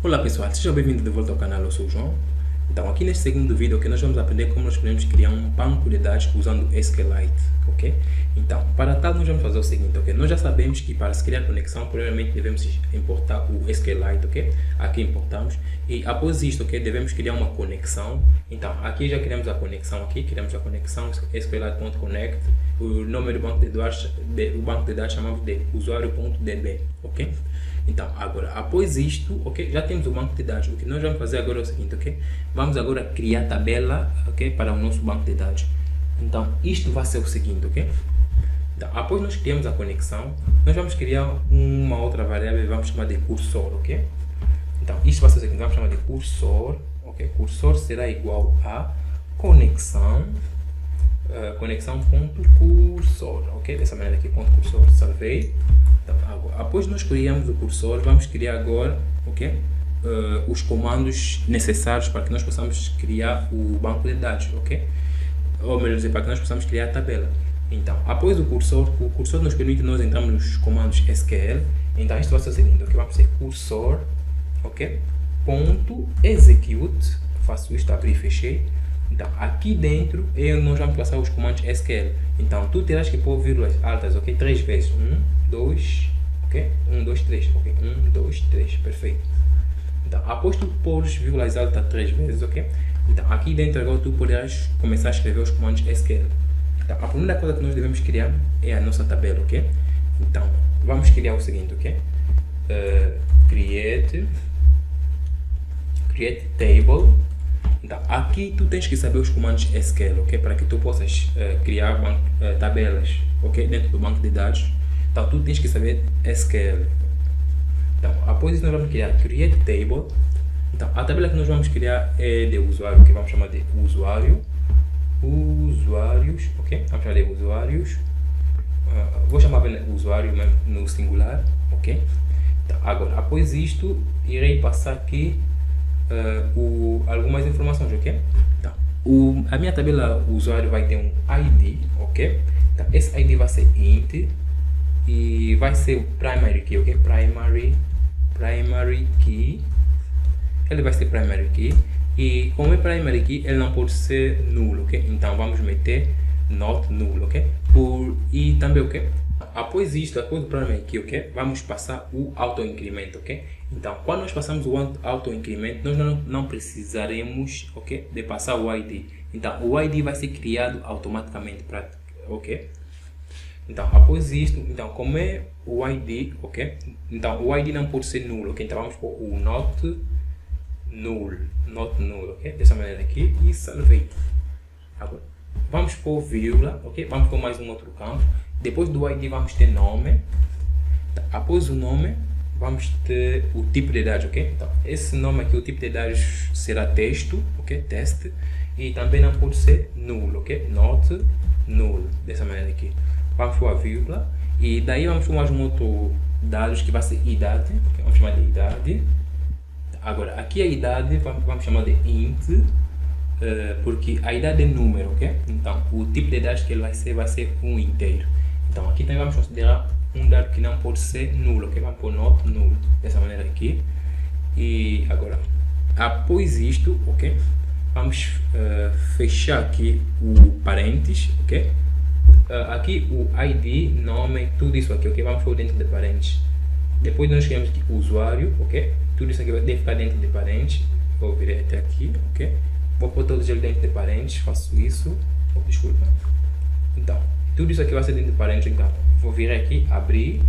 Olá pessoal, sejam bem-vindos de volta ao canal, eu sou o João. Então aqui neste segundo vídeo nós vamos aprender como nós podemos criar um banco de dados usando SQLite, ok? Então, para tal nós vamos fazer o seguinte, ok? Nós já sabemos que para se criar conexão, primeiramente devemos importar o SQLite, ok? Aqui importamos e após isto, ok? Devemos criar uma conexão. Então, aqui já criamos a conexão, aqui criamos a conexão SQLite.connect. O nome do banco de dados chamamos de usuário.db, ok? Então, agora, após isto, ok, já temos o banco de dados. O que nós vamos fazer agora é o seguinte, ok? Vamos agora criar tabela, ok, para o nosso banco de dados. Então, isto vai ser o seguinte, ok? Então, após nós criarmos a conexão, nós vamos criar uma outra variável e vamos chamar de cursor, ok? Então, isto vai ser o seguinte, vamos chamar de cursor, ok? Cursor será igual a conexão, conexão.cursor, ok? Dessa maneira aqui, ponto cursor, salvei. Então, após nós criarmos o cursor, vamos criar agora, ok? Os comandos necessários para que nós possamos criar o banco de dados, ok? Ou melhor dizer, para que nós possamos criar a tabela. Então, após o cursor nos permite nós entrarmos nos comandos SQL. Então, isto vai ser o seguinte, ok? Vamos ter cursor, ok? Ponto execute, faço isto, abri e fechei. Então, aqui dentro nós vamos passar os comandos SQL. Então, tu terás que pôr vírgulas altas, ok? 3 vezes. 1, 2, ok? 1, 2, 3, ok? 1, 2, 3, perfeito. Então, após tu pôr vírgulas altas 3 vezes, ok? Então, aqui dentro agora tu poderás começar a escrever os comandos SQL. Então, a primeira coisa que nós devemos criar é a nossa tabela, ok? Então, vamos criar o seguinte, ok? Create table. Então, aqui tu tens que saber os comandos SQL, ok? Para que tu possas criar tabelas, ok? Dentro do banco de dados. Então, tu tens que saber SQL. Então, após isso nós vamos criar create table. Então, a tabela que nós vamos criar é de usuário, que vamos chamar de usuários, ok? Vamos chamar de usuários. Vou chamar de usuário no singular, ok? Então, agora, após isto, irei passar aqui algumas informações, ok? Então, a minha tabela usuário vai ter um ID, ok? Então, esse ID vai ser int e vai ser o primary key, ok? Primary key. Ele vai ser primary key e como é primary key, ele não pode ser nulo, ok? Então, vamos meter not null, ok? E também, ok? Após o primary key, ok? Vamos passar o auto-incremento, ok? Então, quando nós passamos o auto-incremento, nós não precisaremos, ok? De passar o ID. Então, o ID vai ser criado automaticamente, ok? Então, após isto, então, como é o ID, ok? Então, o ID não pode ser nulo, ok? Então, vamos pôr o not null, ok? Dessa maneira aqui e salvei. Agora, vamos pôr vírgula, ok? Vamos pôr mais um outro campo. Depois do ID vamos ter nome. Após o nome vamos ter o tipo de dados, ok? Então, esse nome aqui, o tipo de dados será texto, ok? Teste. E também não pode ser nulo, ok? Not null, dessa maneira aqui. Vamos pôr a vírgula. E daí vamos pôr mais um outro dados que vai ser idade, okay? Vamos chamar de idade. Agora, aqui a idade vamos chamar de int, porque a idade é número, ok? Então, o tipo de dados que ele vai ser um inteiro. Então, aqui também vamos considerar um dado que não pode ser nulo, ok? Vamos pôr not null, dessa maneira aqui. E agora, após isto, ok? Vamos fechar aqui o parênteses, ok? Aqui o ID, nome, tudo isso aqui, ok? Vamos pôr dentro de parênteses. Depois nós criamos aqui o usuário, ok? Tudo isso aqui deve ficar dentro de parênteses. Vou vir até aqui, ok? Vou pôr todos eles dentro de parênteses, faço isso. Oh, desculpa. Então, tudo isso aqui vai ser dentro de parênteses. Então, vou vir aqui, abrir.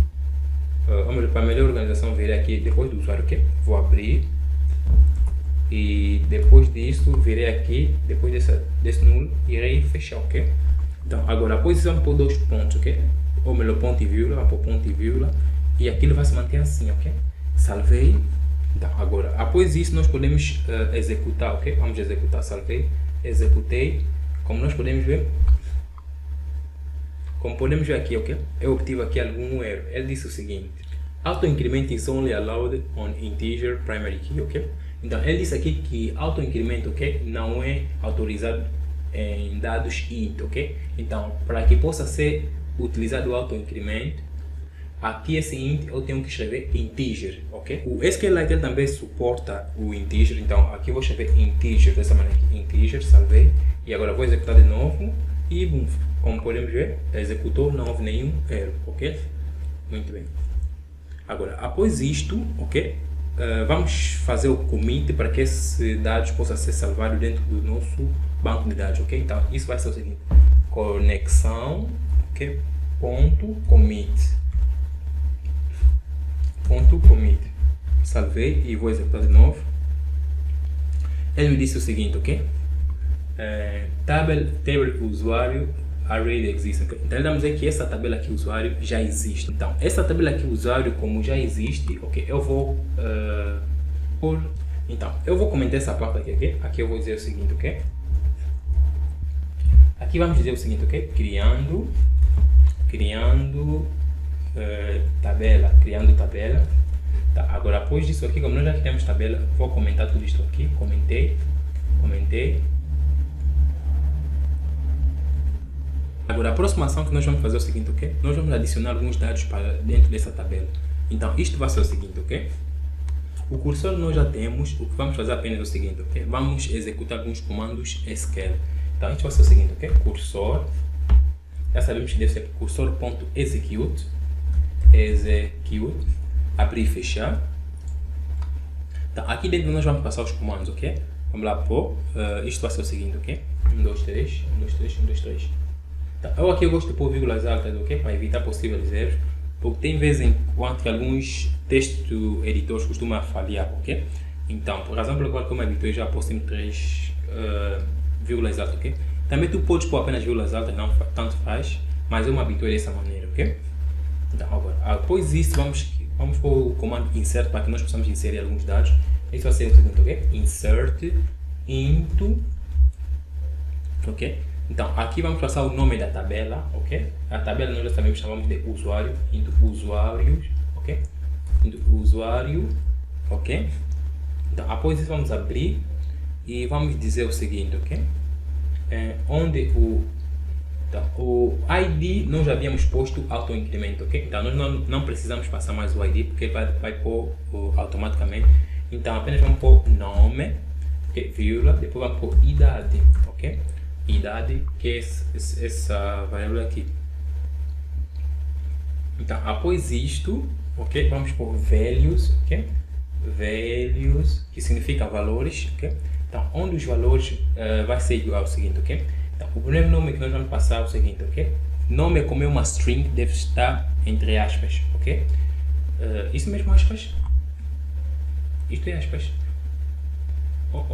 Para melhor organização, vir aqui depois do usuário, ok? Vou abrir. E depois disso, virei aqui, depois desse nulo, irei fechar, ok? Então, agora, após isso, vamos pôr 2 pontos, ok? Ou melhor, ponto e vírgula, vamos pôr ponto e vírgula. E aquilo vai se manter assim, ok? Salvei. Então, agora, após isso, nós podemos executar, ok? Vamos executar, salvei, executei. Como podemos ver aqui, ok? Eu obtive aqui algum erro. Ele disse o seguinte: auto-increment is only allowed on integer primary key, ok? Então, ele disse aqui que auto-incremento, ok? Não é autorizado em dados int, ok? Então, para que possa ser utilizado o auto-incremento, aqui esse int eu tenho que escrever integer, ok? O SQLite ele também suporta o integer, então aqui eu vou escrever integer dessa maneira aqui, integer, salvei, e agora vou executar de novo, e bum, como podemos ver, executou, não houve nenhum erro, ok? Muito bem. Agora, após isto, ok? Vamos fazer o commit para que esses dados possam ser salvados dentro do nosso banco de dados, ok? Então, isso vai ser o seguinte, conexão, ok? Ponto commit. Ponto commit. Salvei e vou executar de novo. Ele me disse o seguinte, ok? Table usuário already exists. Okay? Então ele vai dizer que essa tabela aqui usuário já existe. Então essa tabela aqui usuário como já existe, ok? Eu vou então eu vou comentar essa parte aqui, ok? Aqui eu vou dizer o seguinte, ok? Aqui vamos dizer o seguinte, ok? Criando tabela. Tá, agora após disso aqui, como nós já criamos tabela, vou comentar tudo isto aqui. Comentei. Agora a próxima ação que nós vamos fazer é o seguinte, ok? Nós vamos adicionar alguns dados para dentro dessa tabela. Então isto vai ser o seguinte, ok? O cursor nós já temos, o que vamos fazer apenas é o seguinte, ok? Vamos executar alguns comandos SQL. Então isto vai ser o seguinte, ok? Cursor, já sabemos que deve ser cursor.execute, abrir e fechar. Então aqui dentro nós vamos passar os comandos, ok? Vamos lá pôr, isto vai ser o seguinte, ok? 1, 2, 3. Então, eu aqui gosto de pôr vírgulas altas, ok? Para evitar possíveis erros, porque tem vezes em quando que alguns texto editores costumam falhar, ok? Então, por razão pela qual como habituei já pôr sempre 3 vírgulas altas, ok? Também tu podes pôr apenas vírgulas altas, não tanto faz, mas eu me habituei dessa maneira, ok? Então, agora, após isso, vamos pôr o comando insert para que nós possamos inserir alguns dados. Isso vai ser o seguinte, ok? Insert into, ok? Então, aqui vamos passar o nome da tabela, ok? A tabela nós já sabemos, chamamos de usuário, into usuários, ok? Into usuário, ok? Então, após isso vamos abrir e vamos dizer o seguinte, ok? Onde o ID nós já havíamos posto auto-incremento, ok? Então, nós não precisamos passar mais o ID, porque vai pôr automaticamente. Então, apenas vamos pôr nome, ok? Vírgula, depois vamos pôr idade, ok? Idade, que é essa variável aqui. Então, após isto, ok, vamos por values, ok? Values, que significa valores, ok? Então, onde os valores vai ser igual ao seguinte, ok? Então, o primeiro nome que nós vamos passar é o seguinte, ok? Nome, como é uma string, deve estar entre aspas, ok? Isso mesmo, aspas? Isto é aspas?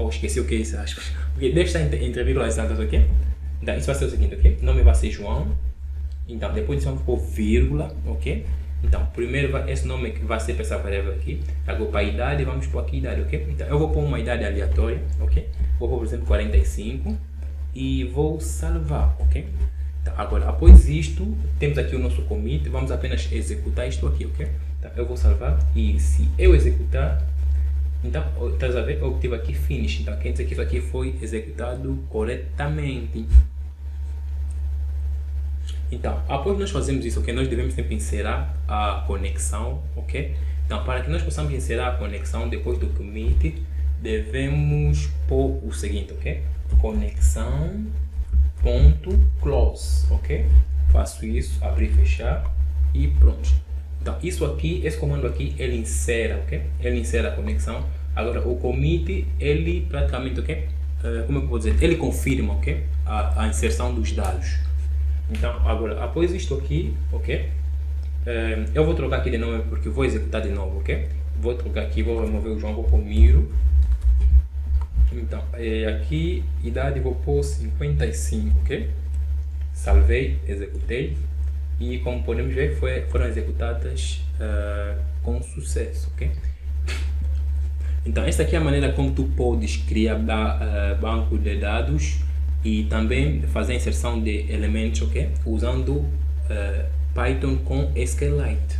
Esqueci o que é isso, aspas. Okay, deve estar entre vírgulas altas, ok? Então, isso vai ser o seguinte, ok? Nome vai ser João. Então, depois disso vamos pôr vírgula, ok? Então, primeiro esse nome que vai ser para essa variável aqui. Agora, para a idade, vamos pôr aqui idade, ok? Então, eu vou pôr uma idade aleatória, ok? Vou pôr, por exemplo, 45 e vou salvar, ok? Então, agora, após isto, temos aqui o nosso commit. Vamos apenas executar isto aqui, ok? Então, eu vou salvar e se eu executar, então, estás a ver? Eu tive aqui finish, então quer dizer que isso aqui foi executado corretamente. Então, após nós fazermos isso, ok? Nós devemos sempre inserir a conexão, ok? Então, para que nós possamos inserir a conexão depois do commit, devemos pôr o seguinte, ok? Conexão.close, ok? Faço isso, abrir e fechar e pronto. Então, isso aqui, esse comando aqui, ele insere, ok? Ele insere a conexão. Agora, o commit, ele praticamente, ok? Como é que eu vou dizer? Ele confirma, ok? A inserção dos dados. Então, agora, após isto aqui, ok? Eu vou trocar aqui de nome porque vou executar de novo, ok? Vou trocar aqui, vou remover o João, vou pôr Miro. Então, aqui, idade, vou pôr 55, ok? Salvei, executei. E como podemos ver, foram executadas com sucesso, ok? Então, esta aqui é a maneira como tu podes criar banco de dados e também fazer a inserção de elementos, ok? Usando Python com SQLite.